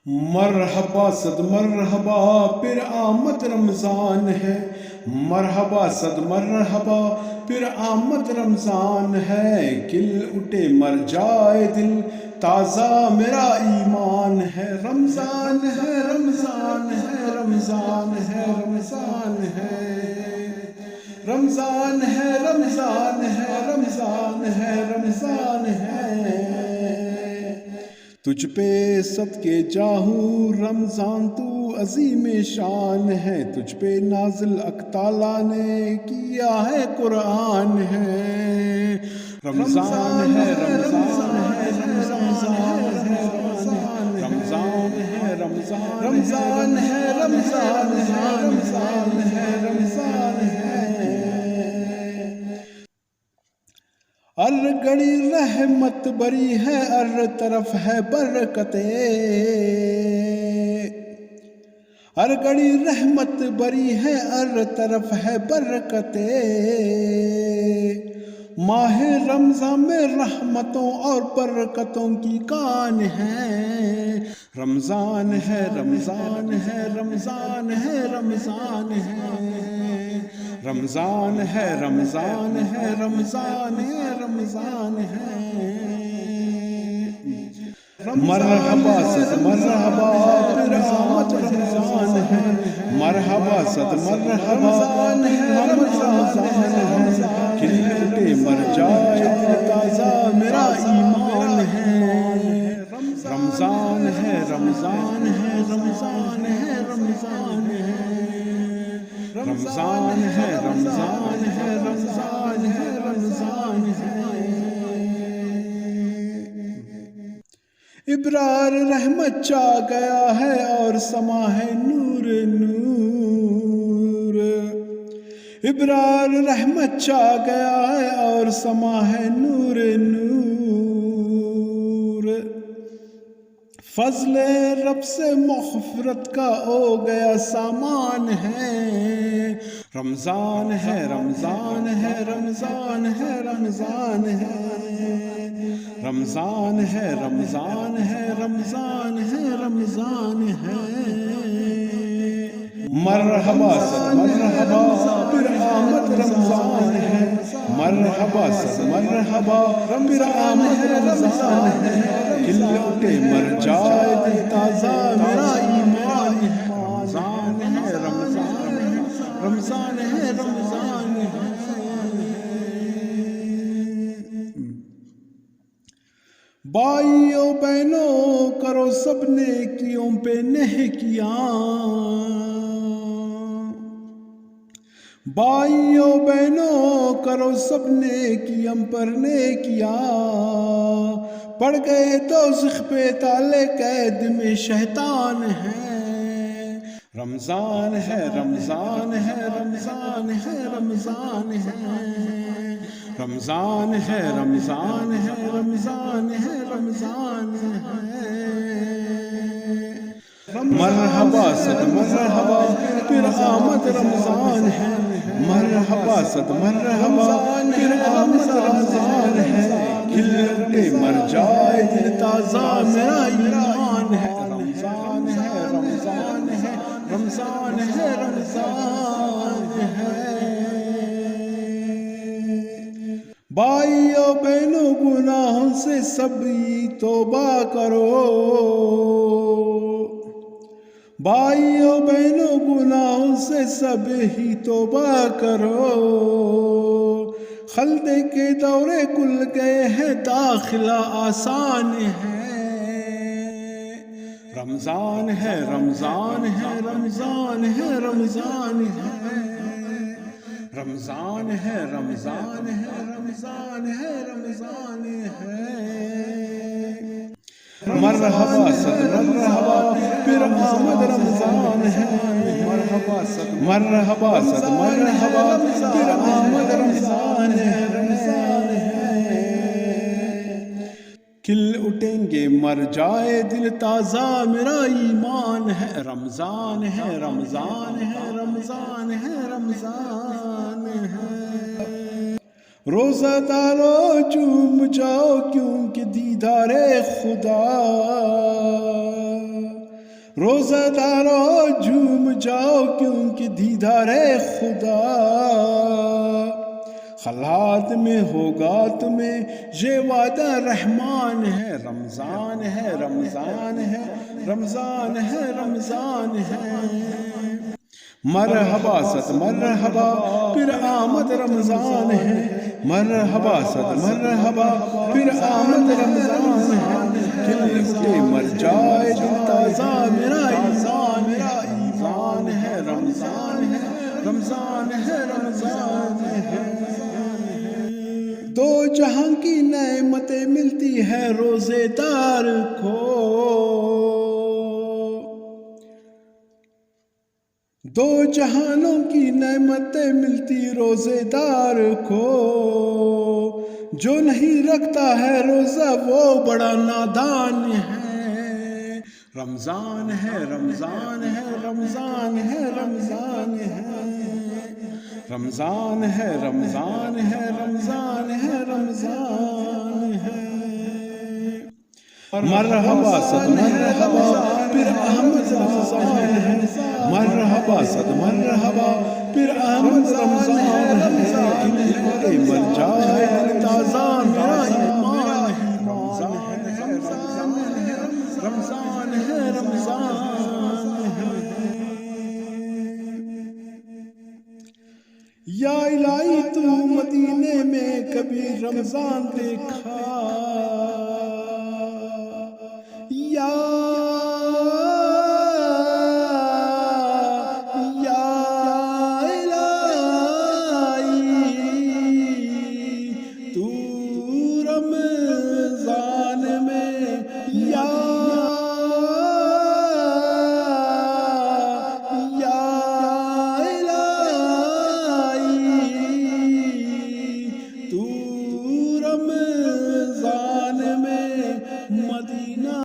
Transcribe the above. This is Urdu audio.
مرحبا صد مرحبا پھر آمد رمضان ہے، مرحبا صد مرحبا پھر آمد رمضان ہے، کھل اٹھے مر جائے دل تازہ میرا ایمان ہے، رمضان ہے رمضان ہے رمضان ہے رمضان ہے، رمضان ہے رمضان ہے رمضان ہے رمضان ہے، تجھ پہ صدقے جاہوں رمضان تو عظیم شان ہے، تجھ پہ نازل حق تعالیٰ نے کیا ہے قرآن ہے، رمضان ہے رمضان ہے رمضان ہے رمضان ہے رمضان رمضان ہے رمضان ہے رمضان ہے رمضان ہے، ہر گھڑی رحمت بری ہے، ہر طرف ہے برکتیں، ہر گھڑی رحمت بری ہے، ہر طرف ہے برکتیں، ماہ رمضان میں رحمتوں اور برکتوں کی کان ہے، رمضان ہے رمضان ہے رمضان ہے رمضان ہے، رمضان ہے رمضان ہے رمضان ہے رمضان ہے، مرحبا صد مرحبا پھر آمد رمضان ہے، مرحبا صد مرحبا پھر آمد رمضان ہے، کھل اٹھے مر جائے دل تازہ میرا ایمان ہے، رمضان ہے رمضان ہے رمضان ہے رمضان ہے، رمضان ہے رمضان ہے رمضان ہے رمضان ہے، ابرار رحمت چاہ گیا ہے اور سما ہے نور نور، ابرار رحمت چاہ گیا ہے اور سما ہے نور نور، فضل رب سے مغفرت کا ہو گیا سامان ہے، رمضان ہے رمضان ہے رمضان ہے رمضان ہے، رمضان ہے رمضان ہے رمضان ہے رمضان ہے، مرحبا صد مرحبا پھر آمد رمضان ہے، مرحبا صد مرحبا پھر آمد رمضان ہے، کھل اٹھے مر جائے دل تازہ میرا ایمان ہے، رمضان ہے رمضان ہے رمضان ہے رمضان ہے، بھائیوں بہنوں کرو سب نیکیوں پہ نیکیاں، بھائیوں بہنوں کرو سب نیکیاں پر نیکیاں، پڑ گئے دوزخ پہ تالے قید میں شیطان ہے، رمضان ہے رمضان ہے رمضان ہے رمضان ہے، رمضان ہے رمضان ہے رمضان ہے رمضان ہے، مرحبا صد مرحبا پھر آمد رمضان ہے، مرحبا صد مرحبا پھر آمد رمضان ہے، کھل اٹھے مر جائے دل تازہ میرا ایمان ہے، رمضان ہے رمضان ہے رمضان ہے رمضان ہے، بھائیوں بہنوں گناہوں سے سبھی توبہ کرو، بھائیوں بہنوں گناہوں سے سب ہی توبہ کرو، خلدے کے دورے کھل گئے ہیں داخلہ آسان ہے، رمضان ہے رمضان ہے رمضان ہے رمضان ہے، رمضان ہے رمضان ہے رمضان ہے رمضان ہے، مرحبا صد مرحبا پھر آمد رمضان ہے، مرحبا صد مرحبا پھر آمد رمضان ہے، رمضان ہے، کھل اٹھیں گے مر جائے دل تازہ میرا ایمان ہے، رمضان ہے رمضان ہے رمضان ہے رمضان ہے، روزہ دارو چوم جاؤ کیونکہ دیدار خدا، روزہ دارو جھوم جاؤ کیونکہ دیدار خدا خلات میں ہوگا تمہیں یہ وعدہ رحمان ہے رمضان ہے رمضان ہے رمضان ہے رمضان ہے مرحبا صد مرحبا پھر آمد رمضان ہے مرحبا صد مرحبا پھر آمد رمضان ہے کھل اٹھے مر جائے دل تازہ میرا ایمان میرا ایمان ہے رمضان ہے رمضان ہے رمضان ہے دو جہاں کی نعمتیں ملتی ہے روزے دار کو دو جہانوں کی نعمتیں ملتی روزے دار کو جو نہیں رکھتا ہے روزہ وہ بڑا نادان ہے رمضان ہے رمضان ہے رمضان ہے رمضان ہے رمضان ہے رمضان ہے رمضان ہے رمضان ہے مرحبا صد مرحبا پھر احمد رمضان ہے مرحبا صد مرحبا پھر احمد رمضان ہے مر جائے دل تازہ میرا ایمان ہے رمضان ہے رمضان ہے رمضان ہے یا الہی تو مدینے میں کبھی رمضان دیکھا